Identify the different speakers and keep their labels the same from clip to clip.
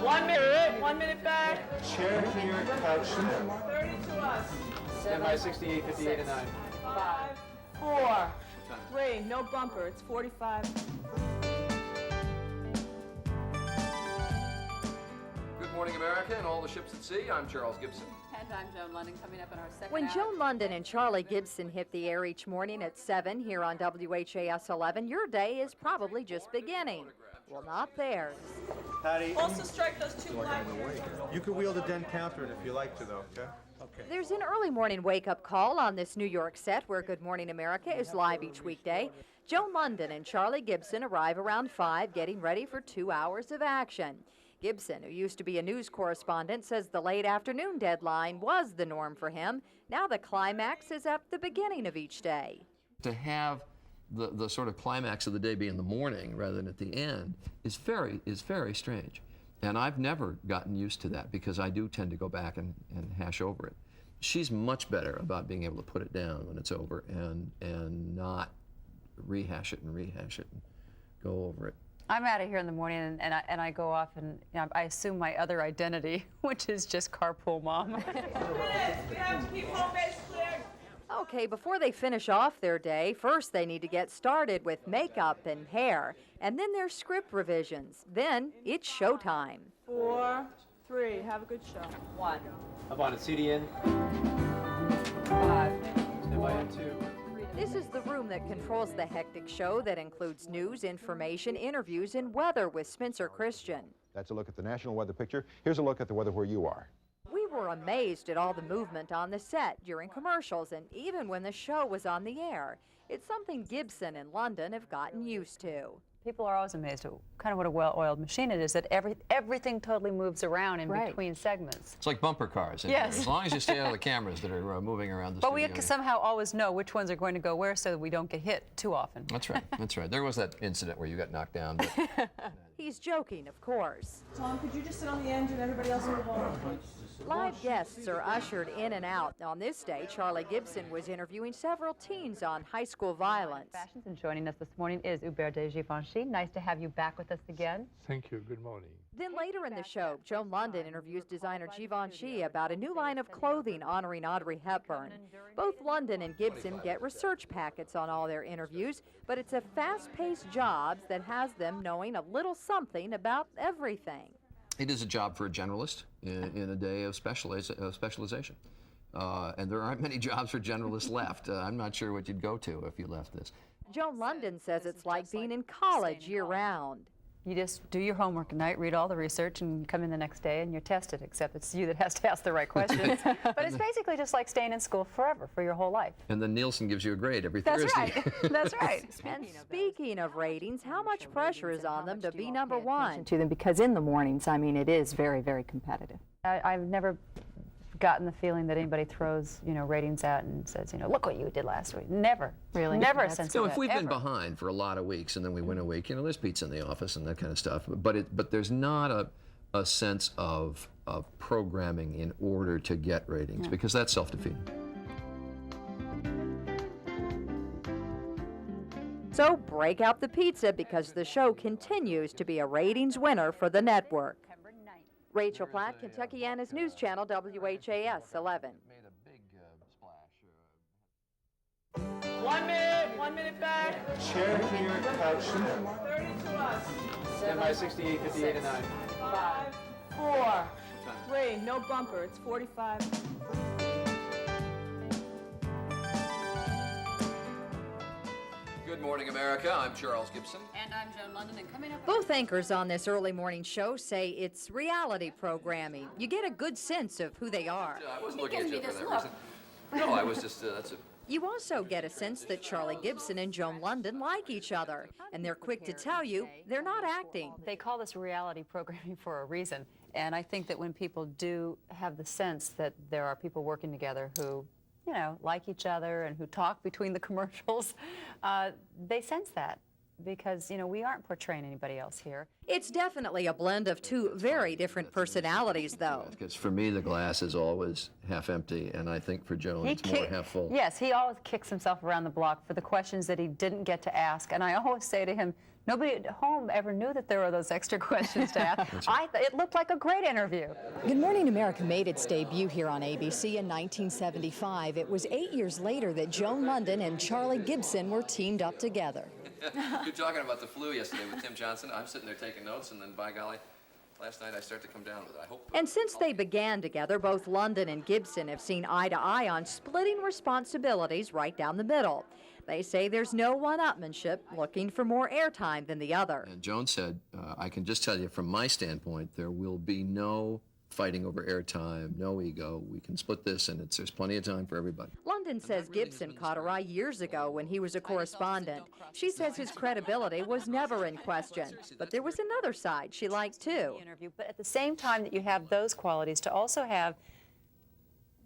Speaker 1: 1 minute back.
Speaker 2: Chair here, couch there.
Speaker 1: 30 to us.
Speaker 3: Stand by 68, 58, and 9.
Speaker 1: 5, 4, 3, no bumper, it's 45.
Speaker 4: Good morning, America, and all the ships at sea. I'm Charles Gibson.
Speaker 5: And I'm Joan London, coming up in our second
Speaker 6: When
Speaker 5: hour.
Speaker 6: Joan London and Charlie Gibson hit the air each morning at 7 here on WHAS 11, your day is probably just beginning. Well, not theirs.
Speaker 2: Patty,
Speaker 1: Also strike those two black chairs.
Speaker 2: you can wheel the den counter in if you like to, though, okay? Okay.
Speaker 6: There's an early morning wake-up call on this New York set where Good Morning America is live each weekday. Joan London and Charlie Gibson arrive around 5, getting ready for 2 hours of action. Gibson, who used to be a news correspondent, says the late afternoon deadline was the norm for him. Now the climax is at the beginning of each day.
Speaker 4: To have the sort of climax of the day be in the morning rather than at the end is very strange. And I've never gotten used to that because I do tend to go back and hash over it. She's much better about being able to put it down when it's over and not rehash it and go over it.
Speaker 5: I'm out of here in the morning, and I go off, and I assume my other identity, which is just carpool mom.
Speaker 1: 2 minutes, we have to keep home base cleared.
Speaker 6: Okay, before they finish off their day, first they need to get started with makeup and hair, and then their script revisions. Then it's showtime.
Speaker 1: 4, 3, have a good show.
Speaker 5: 1,
Speaker 3: Up on it, CD in.
Speaker 5: 5,
Speaker 3: Stand by in 2.
Speaker 6: This is the room that controls the hectic show that includes news, information, interviews, and weather with Spencer Christian.
Speaker 7: That's a look at the national weather picture. Here's a look at the weather where you are.
Speaker 6: We were amazed at all the movement on the set during commercials and even when the show was on the air. It's something Gibson and London have gotten used to.
Speaker 5: People are always amazed at kind of what a well-oiled machine it is, that everything totally moves around in between segments.
Speaker 4: It's like bumper cars.
Speaker 5: Yes.
Speaker 4: As long as you stay out of the cameras that are moving around the
Speaker 5: But we
Speaker 4: studio.
Speaker 5: somehow always know which ones are going to go where so that we don't get hit too often.
Speaker 4: That's right. That's right. There was that incident where you got knocked down. But
Speaker 6: He's joking, of course.
Speaker 1: Tom, could you just sit on the end and everybody else move on?
Speaker 6: Live guests are ushered in and out. On this day, Charlie Gibson was interviewing several teens on high school violence.
Speaker 5: Fashions, and joining us this morning is Hubert de Givenchy. Nice to have you back with us again.
Speaker 8: Thank you. Good morning.
Speaker 6: Then later in the show, Joan London interviews designer Givenchy about a new line of clothing honoring Audrey Hepburn. Both London and Gibson get research packets on all their interviews, but it's a fast-paced job that has them knowing a little something about everything.
Speaker 4: it is a job for a generalist in a day of specialization. And there aren't many jobs for generalists left. I'm not sure what you'd go to if you left this.
Speaker 6: Joan London says it's like being in college year-round.
Speaker 5: You just do your homework at night, read all the research, and come in the next day and you're tested, except it's you that has to ask the right questions. But it's basically just like staying in school forever, for your whole life.
Speaker 4: And then Nielsen gives you a grade every
Speaker 5: That's
Speaker 4: Thursday.
Speaker 5: right. That's right.
Speaker 6: And speaking of ratings, how much pressure is on them to be number one?
Speaker 9: To them, because in the mornings, I mean, it is very, very competitive.
Speaker 5: I've never gotten the feeling that anybody throws, ratings out and says, look what you did last week. Never. Really? Never a sense
Speaker 4: So
Speaker 5: of
Speaker 4: if
Speaker 5: that,
Speaker 4: we've
Speaker 5: ever.
Speaker 4: been behind for a lot of weeks and then we win a week, there's pizza in the office and that kind of stuff. But there's not a sense of programming in order to get ratings, because that's self-defeating.
Speaker 6: So break out the pizza, because the show continues to be a ratings winner for the network. Rachel Platt, Kentuckiana's News Channel, WHAS 11.
Speaker 4: Made a big splash.
Speaker 1: 1 minute back.
Speaker 2: Chair here, couch there.
Speaker 1: 30 to us.
Speaker 3: Stand by 68, 58, and 9.
Speaker 1: 5, 4, 3, no bumper, it's 45.
Speaker 4: Good morning, America. I'm Charles Gibson.
Speaker 5: And I'm Joan London, and coming up...
Speaker 6: Both anchors on this early morning show say it's reality programming. You get a good sense of who they are.
Speaker 4: I wasn't looking at you for that reason. No, I was just, that's a...
Speaker 6: You also get a sense that Charlie Gibson and Joan London like each other, and they're quick to tell you they're not acting.
Speaker 5: They call this reality programming for a reason, and I think that when people do have the sense that there are people working together who, like each other and who talk between the commercials, they sense that, because, we aren't portraying anybody else here.
Speaker 6: It's definitely a blend of two very different personalities, though.
Speaker 4: Because for me, the glass is always half empty, and I think for Joan, it's more half full.
Speaker 5: Yes, he always kicks himself around the block for the questions that he didn't get to ask, and I always say to him, Nobody at home ever knew that there were those extra questions to ask. It looked like a great interview.
Speaker 8: Good Morning America made its debut here on ABC in 1975. It was 8 years later that Joan London and Charlie Gibson were teamed up together.
Speaker 4: You're talking about the flu yesterday with Tim Johnson. I'm sitting there taking notes, and then, by golly, last night I start to come down with it. I hope.
Speaker 6: And since they began together, both London and Gibson have seen eye to eye on splitting responsibilities right down the middle. They say there's no one-upmanship, looking for more airtime than the other.
Speaker 4: And Joan said, I can just tell you from my standpoint, there will be no fighting over airtime, no ego. We can split this, and there's plenty of time for everybody.
Speaker 6: London says Gibson caught her eye years ago when he was a correspondent. She says his credibility was never in question, but there was another side she liked too.
Speaker 5: But at the same time that you have those qualities, to also have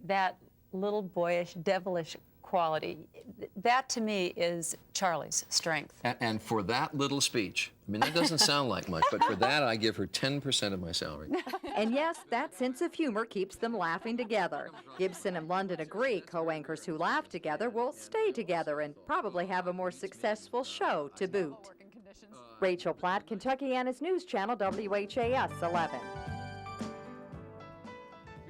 Speaker 5: that little boyish, devilish quality, that to me is Charlie's strength.
Speaker 4: And for that little speech, I mean, that doesn't sound like much, but for that I give her 10% of my salary.
Speaker 6: And yes, that sense of humor keeps them laughing together. Gibson and London agree co-anchors who laugh together will stay together and probably have a more successful show to boot. Rachel Platt, Kentuckiana's News Channel, WHAS 11.